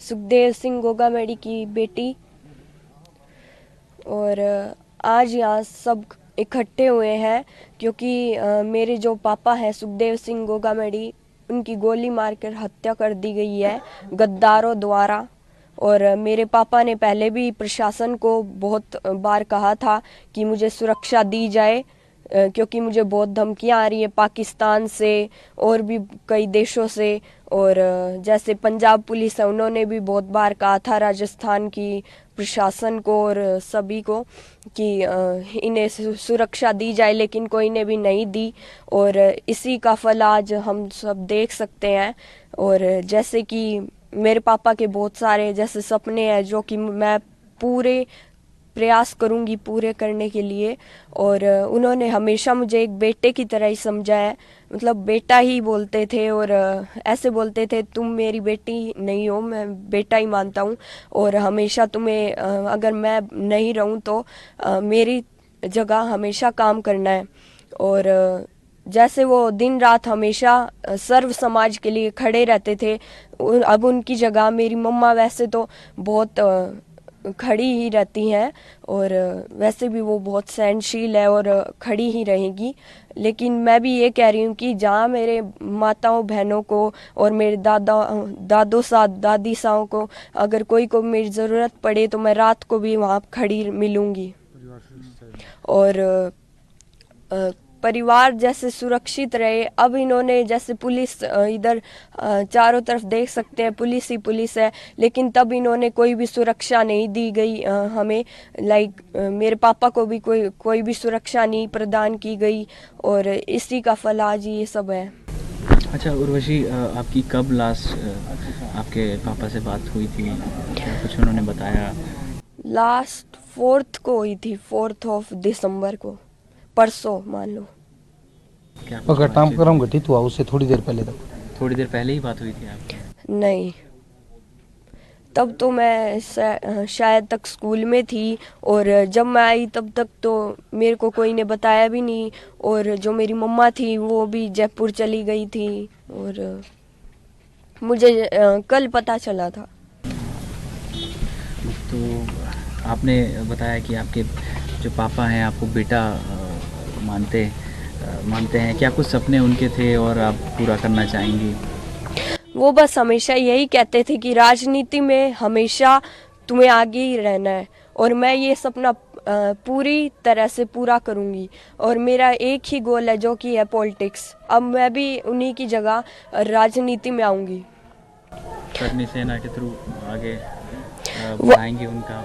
सुखदेव सिंह गोगामेडी की बेटी। और आज यहाँ सब इकट्ठे हुए हैं क्योंकि मेरे जो पापा हैं सुखदेव सिंह गोगामेडी, उनकी गोली मारकर हत्या कर दी गई है गद्दारों द्वारा। और मेरे पापा ने पहले भी प्रशासन को बहुत बार कहा था कि मुझे सुरक्षा दी जाए, क्योंकि मुझे बहुत धमकियां आ रही है पाकिस्तान से और भी कई देशों से। और जैसे पंजाब पुलिस है, उन्होंने भी बहुत बार कहा था राजस्थान की प्रशासन को और सभी को कि इन्हें सुरक्षा दी जाए, लेकिन कोई ने भी नहीं दी। और इसी का फल आज हम सब देख सकते हैं। और जैसे कि मेरे पापा के बहुत सारे जैसे सपने हैं जो कि मैं पूरे प्रयास करूंगी पूरे करने के लिए। और उन्होंने हमेशा मुझे एक बेटे की तरह ही समझा है, मतलब बेटा ही बोलते थे। और ऐसे बोलते थे तुम मेरी बेटी नहीं हो, मैं बेटा ही मानता हूँ। और हमेशा तुम्हें अगर मैं नहीं रहूँ तो मेरी जगह हमेशा काम करना है। और जैसे वो दिन रात हमेशा सर्व समाज के लिए खड़े रहते थे, अब उनकी जगह मेरी मम्मा वैसे तो बहुत खड़ी ही रहती हैं और वैसे भी वो बहुत सहनशील है और खड़ी ही रहेगी। लेकिन मैं भी ये कह रही हूँ कि जहाँ मेरे माताओं बहनों को और मेरे दादों दादी साओं को अगर कोई को मेरी ज़रूरत पड़े तो मैं रात को भी वहाँ खड़ी मिलूँगी। और परिवार जैसे सुरक्षित रहे। अब इन्होंने जैसे पुलिस इधर चारों तरफ देख सकते हैं पुलिस ही पुलिस है, लेकिन तब इन्होंने कोई भी सुरक्षा नहीं दी गई हमें। लाइक मेरे पापा को भी कोई भी सुरक्षा नहीं प्रदान की गई और इसी का फल आज ये सब है। अच्छा उर्वशी, आपकी कब लास्ट आपके पापा से बात हुई थी? क्या कुछ उन्होंने बताया? लास्ट 4th को हुई थी, 4 दिसंबर को, परसों मान लो। घटनाक्रम घटित हुआ उससे थोड़ी देर पहले ही बात हुई थी आपकी? नहीं, तब तो मैं शायद तक स्कूल में थी और जब मैं आई तब तक तो मेरे को कोई ने बताया भी नहीं। और जो मेरी मम्मा थी वो भी जयपुर चली गई थी और मुझे कल पता चला था। तो आपने बताया कि आपके जो पापा हैं आपको बेटा मानते हैं, क्या कुछ सपने उनके थे और आप पूरा करना चाहेंगी? वो बस हमेशा यही कहते थे कि राजनीति में हमेशा तुम्हें आगे ही रहना है और मैं ये सपना पूरी तरह से पूरा करूंगी। और मेरा एक ही गोल है जो कि है पॉलिटिक्स। अब मैं भी उन्हीं की जगह राजनीति में आऊंगी। करनी सेना के थ्रू आगे बढ़ाएंगे उनका?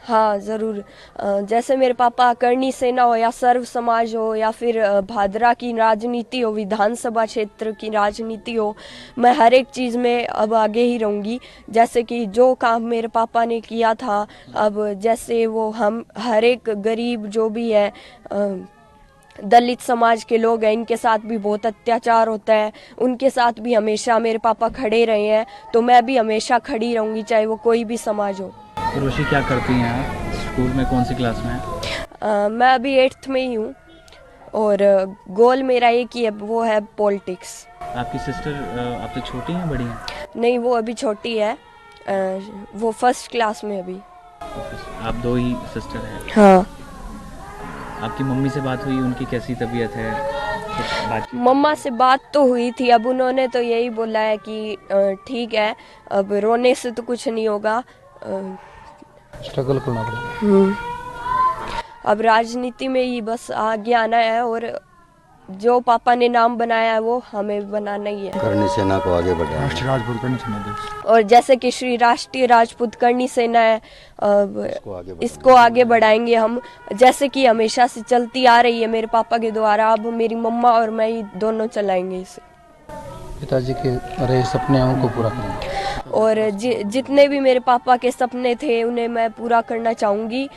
हाँ ज़रूर। जैसे मेरे पापा करनी सेना हो या सर्व समाज हो या फिर भादरा की राजनीति हो, विधानसभा क्षेत्र की राजनीति हो, मैं हर एक चीज़ में अब आगे ही रहूँगी। जैसे कि जो काम मेरे पापा ने किया था, अब जैसे वो हम हर एक गरीब जो भी है, दलित समाज के लोग हैं, इनके साथ भी बहुत अत्याचार होता है, उनके साथ भी हमेशा मेरे पापा खड़े रहे हैं, तो मैं भी हमेशा खड़ी रहूँगी चाहे वो कोई भी समाज हो। उर्वशी, क्या करती हैं आप? स्कूल में कौन सी क्लास में हैं? मैं अभी 8th में ही हूँ और गोल मेरा एक ही है, वो है पॉलिटिक्स। आपकी सिस्टर आपसे छोटी हैं बड़ी हैं? नहीं, वो अभी छोटी है, वो 1st क्लास में अभी। आप 2 ही सिस्टर हैं? हाँ। आपकी मम्मी से बात हुई, उनकी कैसी तबीयत है? मम्मा से बात तो हुई थी, अब उन्होंने तो यही बोला है कि ठीक है, अब रोने से तो कुछ नहीं होगा, स्ट्रगल करना पड़ेगा। अब राजनीति में ही बस आगे आना है और जो पापा ने नाम बनाया है वो हमें बनाना ही है। करनी सेना को आगे बढ़ाना, राष्ट्रीय राजपूत करनी सेना। और जैसे कि श्री राष्ट्रीय राजपूत करनी सेना है, इसको आगे बढ़ाएंगे हम, जैसे कि हमेशा से चलती आ रही है मेरे पापा के द्वारा। अब मेरी मम्मा और मैं ही दोनों चलाएंगे इसे। पिताजी के रहे सपने हैं उनको पूरा करेंगे और जितने भी मेरे पापा के सपने थे उन्हें मैं पूरा करना चाहूँगी।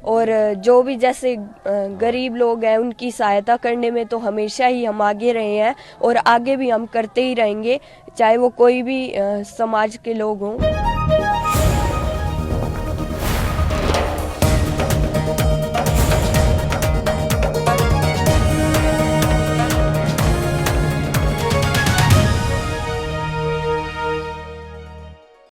और जो भी जैसे गरीब लोग हैं उनकी सहायता करने में तो हमेशा ही हम आगे रहे हैं और आगे भी हम करते ही रहेंगे, चाहे वो कोई भी समाज के लोग हों।